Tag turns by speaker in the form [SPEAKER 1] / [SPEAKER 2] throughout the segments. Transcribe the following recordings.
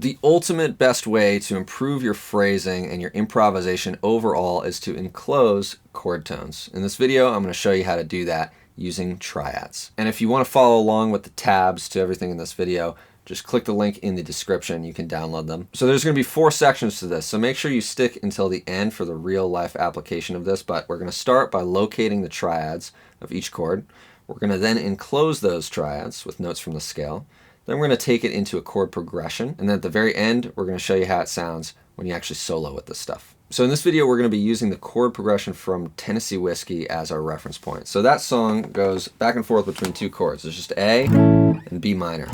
[SPEAKER 1] The ultimate best way to improve your phrasing and your improvisation overall is to enclose chord tones. In this video, I'm going to show you how to do that using triads. And if you want to follow along with the tabs to everything in this video, just click the link in the description. You can download them. So there's going to be 4 sections to this, so make sure you stick until the end for the real life application of this. But we're going to start by locating the triads of each chord. We're going to then enclose those triads with notes from the scale. Then we're going to take it into a chord progression, and then at the very end, we're going to show you how it sounds when you actually solo with this stuff. So in this video, we're going to be using the chord progression from Tennessee Whiskey as our reference point. So that song goes back and forth between 2 chords. There's just A and B minor.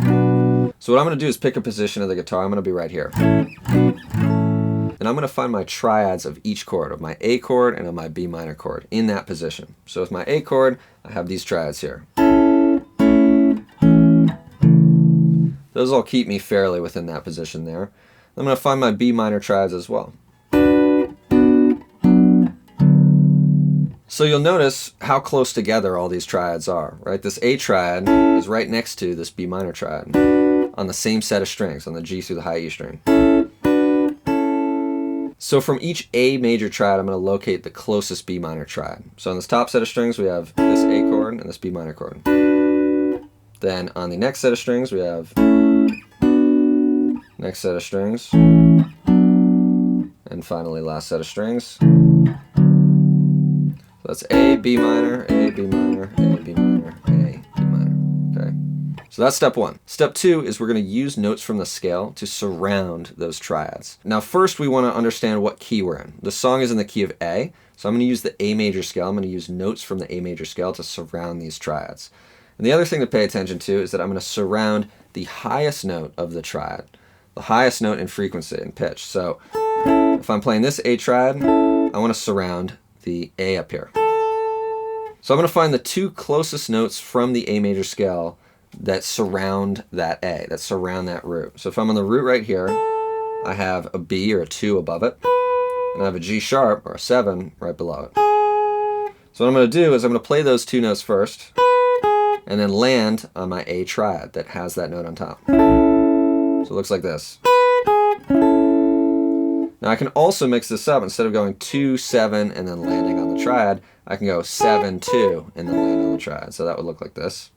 [SPEAKER 1] So what I'm going to do is pick a position of the guitar. I'm going to be right here. And I'm going to find my triads of each chord, of my A chord and of my B minor chord, in that position. So with my A chord, I have these triads here. Those all keep me fairly within that position there. I'm going to find my B minor triads as well. So you'll notice how close together all these triads are, right? This A triad is right next to this B minor triad on the same set of strings, on the G through the high E string. So from each A major triad, I'm going to locate the closest B minor triad. So on this top set of strings, we have this A chord and this B minor chord. Then on the next set of strings, we have next set of strings, and finally last set of strings. So that's A, B minor, A, B minor, A, B minor, A, B minor. Okay. So that's step 1. Step 2 is we're going to use notes from the scale to surround those triads. Now first we want to understand what key we're in. The song is in the key of A, so I'm going to use the A major scale. I'm going to use notes from the A major scale to surround these triads. And the other thing to pay attention to is that I'm going to surround the highest note of the triad, the highest note in frequency and pitch. So if I'm playing this A triad, I want to surround the A up here. So I'm going to find the 2 closest notes from the A major scale that surround that A, that surround that root. So if I'm on the root right here, I have a B or a 2 above it, and I have a G sharp or a 7 right below it. So what I'm going to do is I'm going to play those 2 notes first, and then land on my A triad that has that note on top. So it looks like this. Now I can also mix this up. Instead of going 2, 7, and then landing on the triad, I can go 7, 2, and then land on the triad. So that would look like this.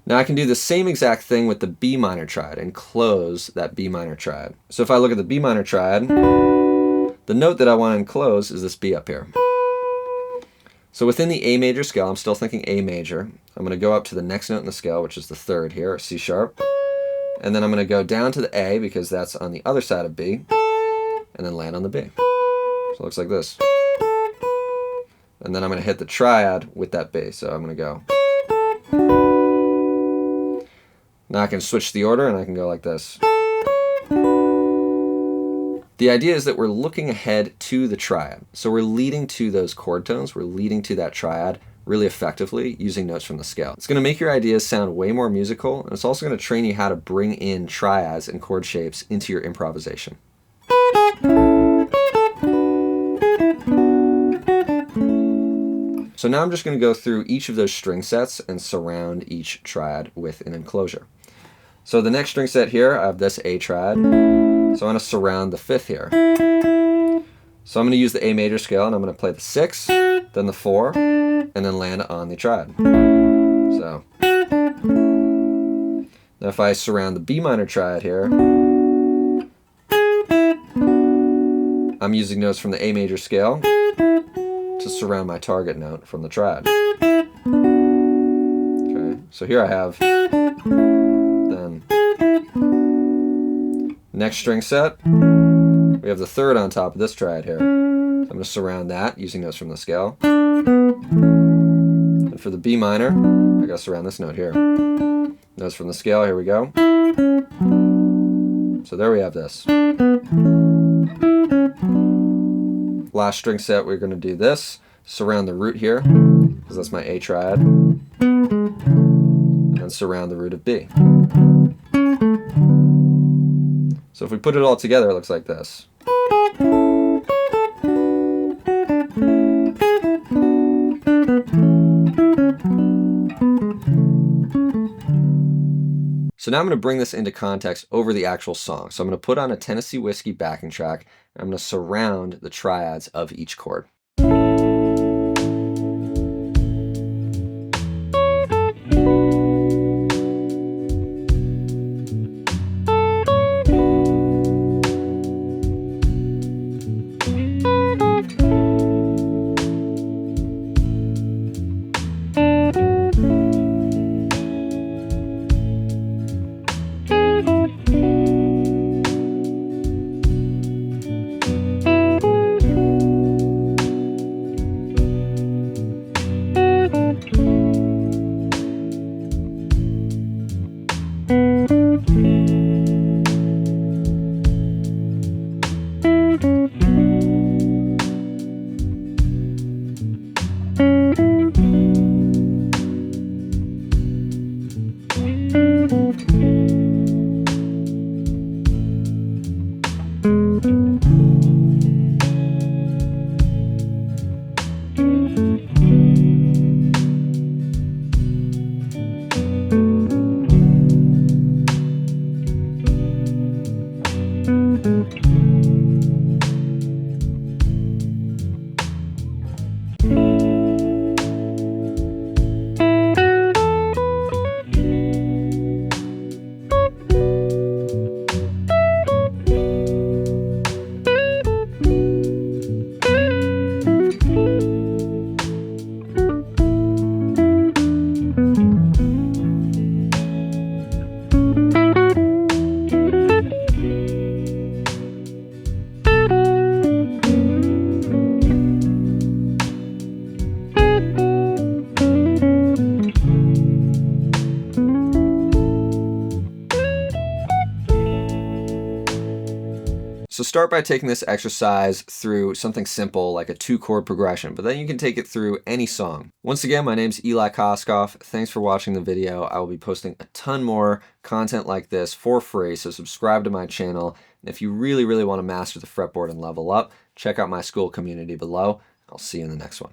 [SPEAKER 1] Now I can do the same exact thing with the B minor triad and close that B minor triad. So if I look at the B minor triad, the note that I want to enclose is this B up here. So within the A major scale, I'm still thinking A major. I'm going to go up to the next note in the scale, which is the 3rd here, C sharp. And then I'm going to go down to the A because that's on the other side of B, and then land on the B. So it looks like this. And then I'm going to hit the triad with that B. So I'm going to go. Now I can switch the order and I can go like this. The idea is that we're looking ahead to the triad. So we're leading to those chord tones, we're leading to that triad really effectively using notes from the scale. It's going to make your ideas sound way more musical, and it's also going to train you how to bring in triads and chord shapes into your improvisation. So now I'm just going to go through each of those string sets and surround each triad with an enclosure. So the next string set here, I have this A triad. So I'm going to surround the 5th here. So I'm going to use the A major scale, and I'm going to play the 6, then the 4, and then land on the triad. So now if I surround the B minor triad here, I'm using notes from the A major scale to surround my target note from the triad. Okay, so here I have then next string set, we have the 3rd on top of this triad here. So I'm going to surround that using notes from the scale. And for the B minor, I got to surround this note here. Notes from the scale, here we go. So there we have this. Last string set, we're going to do this. Surround the root here, because that's my A triad. And then surround the root of B. So if we put it all together, it looks like this. So now I'm going to bring this into context over the actual song. So I'm going to put on a Tennessee Whiskey backing track, and I'm going to surround the triads of each chord. So start by taking this exercise through something simple like a 2-chord progression, but then you can take it through any song. Once again, my name's Eli Koskoff. Thanks for watching the video. I will be posting a ton more content like this for free, so subscribe to my channel. And if you really want to master the fretboard and level up, check out my Skool community below. I'll see you in the next one.